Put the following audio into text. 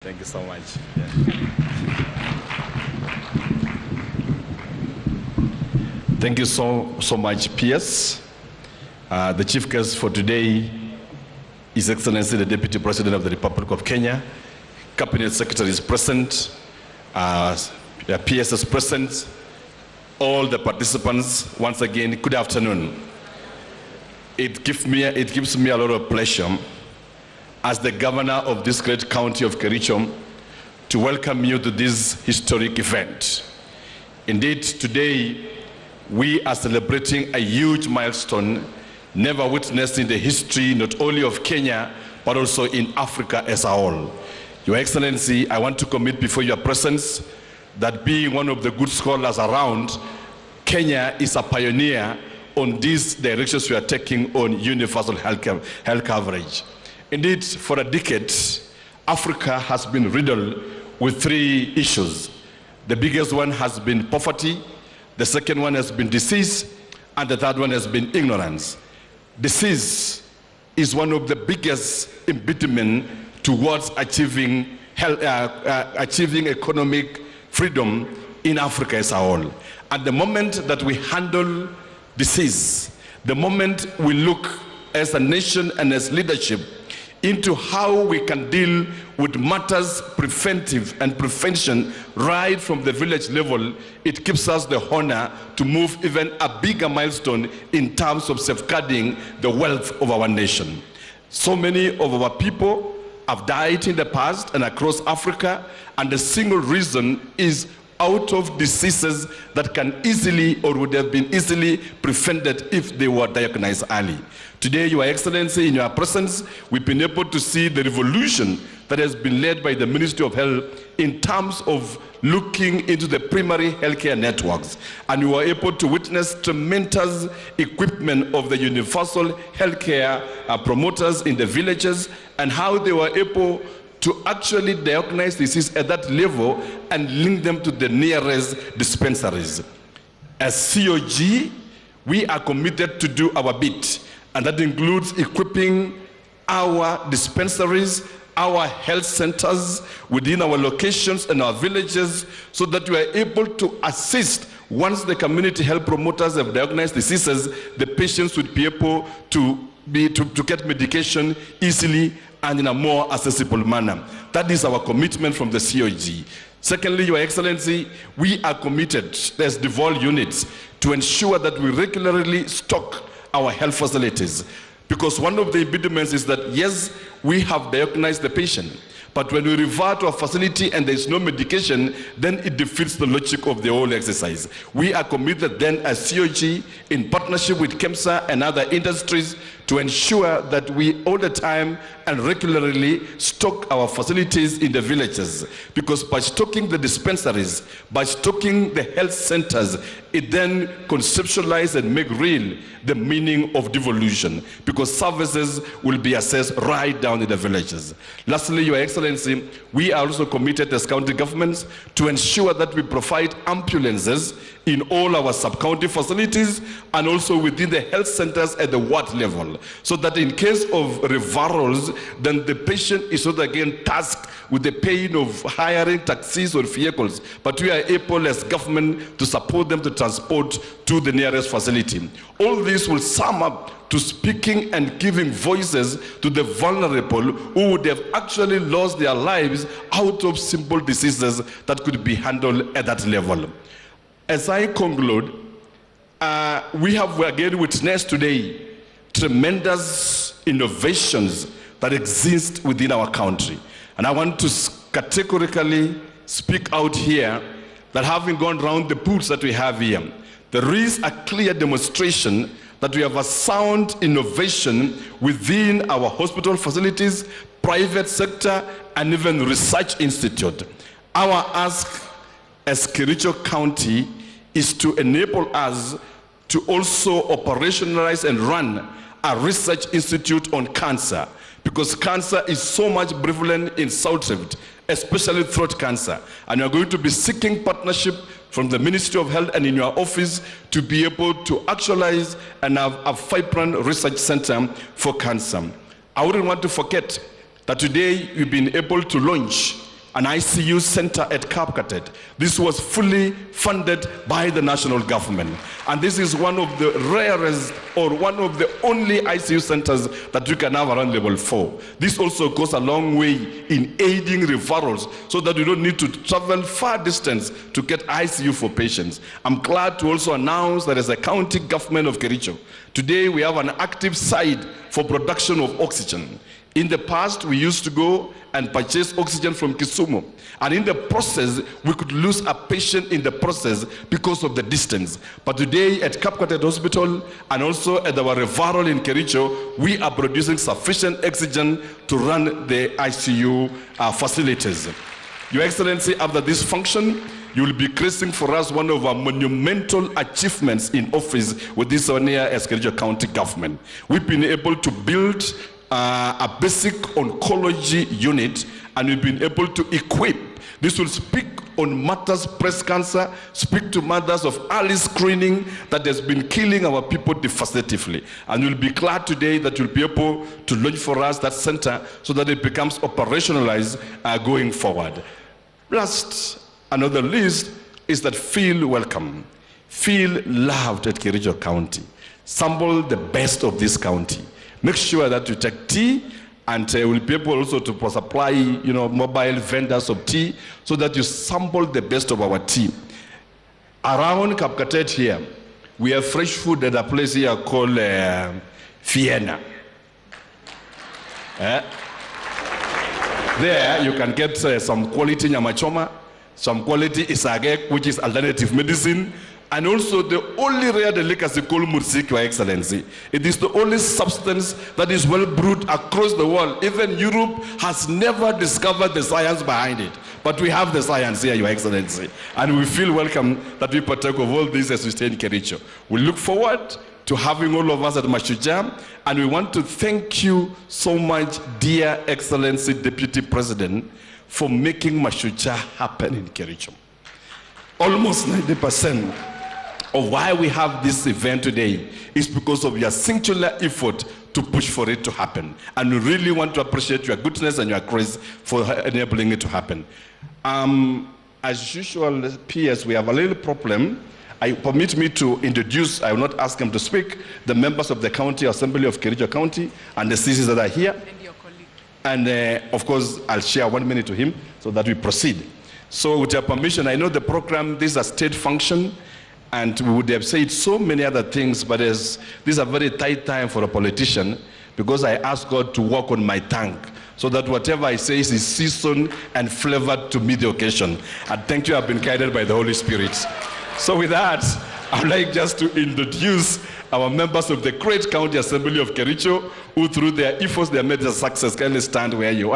Thank you so much. Thank you so much, PS. The chief guest for today, His Excellency the Deputy President of the Republic of Kenya. Cabinet Secretary is present. PS is present. All the participants, once again, good afternoon. It gives me a lot of pleasure as the governor of this great county of Kericho to welcome you to this historic event. Indeed, today we are celebrating a huge milestone never witnessed in the history not only of Kenya but also in Africa as a whole. Your Excellency, I want to commit before your presence that being one of the good scholars around, Kenya is a pioneer on these directions we are taking on universal health coverage. Indeed, for a decade, Africa has been riddled with three issues. The biggest one has been poverty, the second one has been disease, and the third one has been ignorance. Disease is one of the biggest impediment towards achieving economic freedom in Africa as a whole. At the moment that we handle disease, the moment we look as a nation and as leadership into how we can deal with matters preventive and prevention right from the village level, it gives us the honor to move even a bigger milestone in terms of safeguarding the wealth of our nation. So many of our people have died in the past and across Africa, and the single reason is out of diseases that can easily or would have been easily prevented if they were diagnosed early. Today, Your Excellency, in your presence, we've been able to see the revolution that has been led by the Ministry of Health in terms of looking into the primary healthcare networks. And we were able to witness tremendous equipment of the universal healthcare promoters in the villages and how they were able to actually diagnose disease at that level and link them to the nearest dispensaries. As COG, we are committed to do our bit, and that includes equipping our dispensaries, our health centers within our locations and our villages so that we are able to assist. Once the community health promoters have diagnosed diseases, the patients would be able to get medication easily and in a more accessible manner. That is our commitment from the COG. Secondly, Your Excellency, we are committed as devolved units to ensure that we regularly stock our health facilities. Because one of the impediments is that, yes, we have diagnosed the patient, but when we refer to a facility and there is no medication, then it defeats the logic of the whole exercise. We are committed then as COG in partnership with KEMSA and other industries to ensure that we all the time and regularly stock our facilities in the villages. Because by stocking the dispensaries, by stocking the health centers, it then conceptualizes and make real the meaning of devolution, because services will be assessed right down in the villages. Lastly, Your Excellency, we are also committed as county governments to ensure that we provide ambulances in all our sub-county facilities and also within the health centers at the ward level, so that in case of referrals, then the patient is not again tasked with the pain of hiring taxis or vehicles, but we are able as government to support them to transport to the nearest facility. All this will sum up to speaking and giving voices to the vulnerable who would have actually lost their lives out of simple diseases that could be handled at that level. As I conclude, we have again witnessed today tremendous innovations that exist within our country. And I want to categorically speak out here that having gone around the pools that we have here, there is a clear demonstration that we have a sound innovation within our hospital facilities, private sector, and even research institute. Our ask as Kericho County is to enable us to also operationalize and run a research institute on cancer, because cancer is so much prevalent in South Rift, especially throat cancer. And you're going to be seeking partnership from the Ministry of Health and in your office to be able to actualize and have a vibrant research center for cancer. I wouldn't want to forget that today we've been able to launch an ICU center at Kapkatet. This was fully funded by the national government. And this is one of the rarest or one of the only ICU centers that you can have around level 4. This also goes a long way in aiding referrals so that you don't need to travel far distance to get ICU for patients. I'm glad to also announce that as a county government of Kericho, today we have an active site for production of oxygen. In the past, we used to go and purchase oxygen from Kisumu. And in the process, we could lose a patient in the process because of the distance. But today at Kapkatet Hospital and also at our referral in Kericho, we are producing sufficient oxygen to run the ICU facilities. Your Excellency, after this function, you will be gracing for us one of our monumental achievements in office with this honor as Kericho County government. We've been able to build a basic oncology unit, and we've been able to equip. This will speak on matters breast cancer, speak to matters of early screening that has been killing our people devastatingly. And we'll be glad today that you'll be able to launch for us that center so that it becomes operationalized going forward. Last, another list is that feel welcome, feel loved at Kericho County. Sample the best of this county. Make sure that you take tea, and we'll be able also to supply, mobile vendors of tea so that you sample the best of our tea. Around Kapkatet here, we have fresh food at a place here called Vienna. There you can get some quality nyamachoma, some quality isagek, which is alternative medicine, and also the only rare delicacy called mursik, Your Excellency. It is the only substance that is well brewed across the world. Even Europe has never discovered the science behind it. But we have the science here, Your Excellency. And we feel welcome that we partake of all this as we stay in Kericho. We look forward to having all of us at Mashujaa, and we want to thank you so much, dear Excellency Deputy President, for making Mashujaa happen in Kericho. Almost 90% of why we have this event today is because of your singular effort to push for it to happen. And we really want to appreciate your goodness and your grace for enabling it to happen. As usual, PS, we have a little problem. Permit me to introduce, I will not ask him to speak, the members of the County Assembly of Kericho County and the CCs that are here. And your colleague. And of course, I'll share 1 minute to him so that we proceed. So with your permission, I know the program, this is a state function, and we would have said so many other things, but this is a very tight time for a politician, because I ask God to work on my tongue so that whatever I say is seasoned and flavored to meet the occasion. And thank you, I've been guided by the Holy Spirit. So with that, I'd like just to introduce our members of the great County Assembly of Kericho, who through their efforts, they have made a success. Kindly stand where you are.